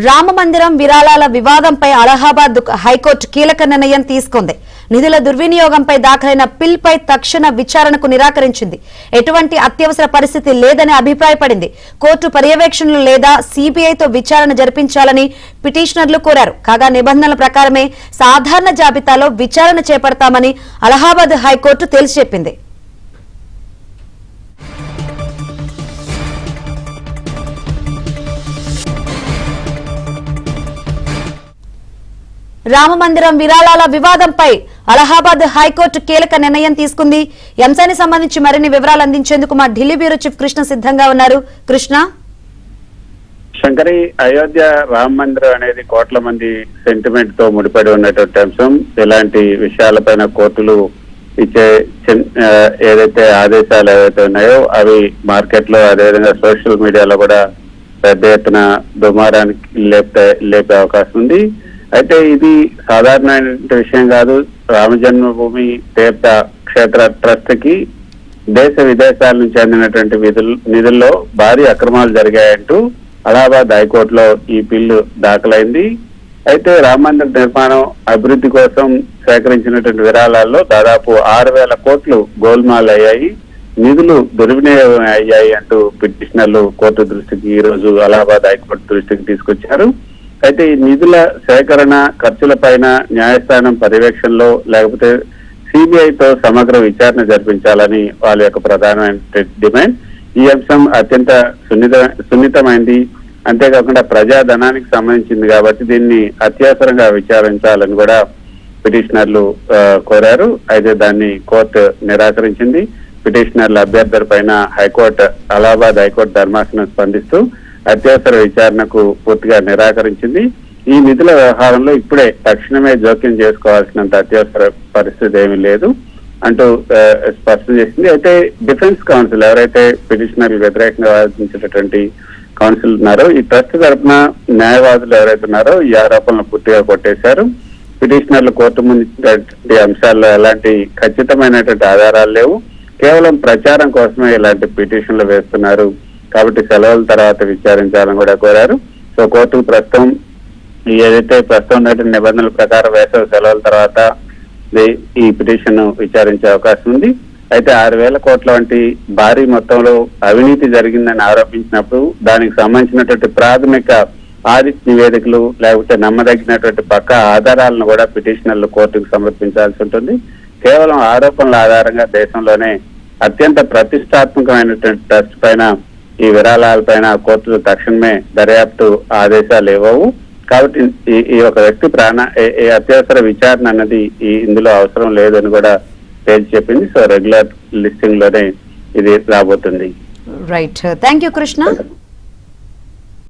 రామమందిరం విరాళాల వివాదంపై అలహాబాద్ హైకోర్టు కీలక నిర్ణయం తీసుకుంది. నిధుల దుర్వినియోగంపై దాఖలైన పిల్పై తక్షణ విచారణకు నిరాకరించింది. ఎటువంటి అత్యవసర పరిస్థితి లేదని అభిప్రాయపడింది. కోర్టు పర్యవేక్షణలు లేదా సిబిఐతో విచారణ జరిపించాలని పిటిషనర్లు కోరారు. కాగా నిబంధనల ప్రకారమే సాధారణ జాబితాలో విచారణ చేపడతామని అలహాబాద్ హైకోర్టు తేల్చి చెప్పింది. రామమందిరం విరాళాల వివాదంపై అలహాబాద్ హైకోర్టు కీలక నిర్ణయం తీసుకుంది. ఈ అంశానికి సంబంధించి మరిన్ని వివరాలు అందించేందుకు మా ఢిల్లీ బ్యూరో చీఫ్ కృష్ణ సిద్ధంగా ఉన్నారు. కృష్ణ, శంకరి, అయోధ్య రామ మందిరం అనేది కోట్ల మంది సెంటిమెంట్ తో ముడిపడి ఉన్నటువంటి అంశం. ఇలాంటి విషయాలపైన కోర్టులు ఇచ్చే ఏదైతే ఆదేశాలు ఏవైతే ఉన్నాయో అవి మార్కెట్ లో అదేవిధంగా సోషల్ మీడియాలో కూడా పెద్ద ఎత్తున దుమారానికి లేపే అవకాశం ఉంది. అయితే ఇది సాధారణమైన విషయం కాదు. రామ జన్మభూమి తీర్థ క్షేత్ర ట్రస్ట్ కి దేశ విదేశాల నుంచి అందినటువంటి నిధుల్లో భారీ అక్రమాలు జరిగాయంటూ అలహాబాద్ హైకోర్టులో ఈ బిల్లు దాఖలైంది. అయితే రామ మందిర నిర్మాణం అభివృద్ధి కోసం సేకరించినటువంటి విరాళాల్లో దాదాపు 6,000 కోట్లు గోల్మాల్ అయ్యాయి, నిధులు దుర్వినియోగం అయ్యాయి అంటూ పిటిషనర్లు కోర్టు దృష్టికి ఈ రోజు అలహాబాద్ హైకోర్టు దృష్టికి తీసుకొచ్చారు. అయితే ఈ నిధుల సేకరణ ఖర్చుల పైన న్యాయస్థానం పర్యవేక్షణలో లేకపోతే సిబిఐతో సమగ్ర విచారణ జరిపించాలని వాళ్ళ యొక్క ప్రధానమైన డిమాండ్. ఈ అంశం అత్యంత సున్నితమైంది, అంతేకాకుండా ప్రజాధనానికి సంబంధించింది కాబట్టి దీన్ని అత్యవసరంగా విచారించాలని కూడా పిటిషనర్లు కోరారు. అయితే దాన్ని కోర్టు నిరాకరించింది. పిటిషనర్ల అభ్యర్థుల పైన అలహాబాద్ హైకోర్టు ధర్మాసనం స్పందిస్తూ అత్యవసర విచారణకు పూర్తిగా నిరాకరించింది. ఈ నిధుల వ్యవహారంలో ఇప్పుడే తక్షణమే జోక్యం చేసుకోవాల్సినంత అత్యవసర పరిస్థితి ఏమీ లేదు అంటూ స్పష్టం చేసింది. అయితే డిఫెన్స్ కౌన్సిల్ ఎవరైతే పిటిషనర్లు వ్యతిరేకంగా వాదించేటటువంటి కౌన్సిల్ ఉన్నారో ఈ ట్రస్ట్ తరఫున న్యాయవాదులు ఎవరైతే ఉన్నారో ఈ ఆరోపణలు పూర్తిగా కొట్టేశారు. పిటిషనర్లు కోర్టు ముందు అంశాల్లో ఎలాంటి ఖచ్చితమైనటువంటి ఆధారాలు లేవు, కేవలం ప్రచారం కోసమే ఇలాంటి పిటిషన్లు వేస్తున్నారు కాబట్టి సెలవుల తర్వాత విచారించాలని కూడా కోరారు. సో కోర్టు ప్రస్తుతం ఉన్నటువంటి నిబంధనల ప్రకారం వేసవి సెలవుల తర్వాత ఈ పిటిషన్ విచారించే అవకాశం ఉంది. అయితే 6,000 కోట్ల వంటి భారీ మొత్తంలో అవినీతి జరిగిందని ఆరోపించినప్పుడు దానికి సంబంధించినటువంటి ప్రాథమిక ఆడిట్ నివేదికలు లేకపోతే నమ్మదగినటువంటి పక్కా ఆధారాలను కూడా పిటిషనర్లు కోర్టుకు సమర్పించాల్సి ఉంటుంది. కేవలం ఆరోపణల ఆధారంగా దేశంలోనే అత్యంత ప్రతిష్టాత్మకమైనటువంటి ట్రస్ట్ పైన ఈ విరాళాలపైన కోర్టులు తక్షణమే దర్యాప్తు ఆదేశాలు ఇవ్వవు కాబట్టి ఈ ఒక వ్యక్తి అత్యవసర విచారణ అన్నది ఇందులో అవసరం లేదని కూడా తేల్చి చెప్పింది. సో రెగ్యులర్ లిస్టింగ్ లోనే ఇది రాబోతుంది. Right, thank you Krishna.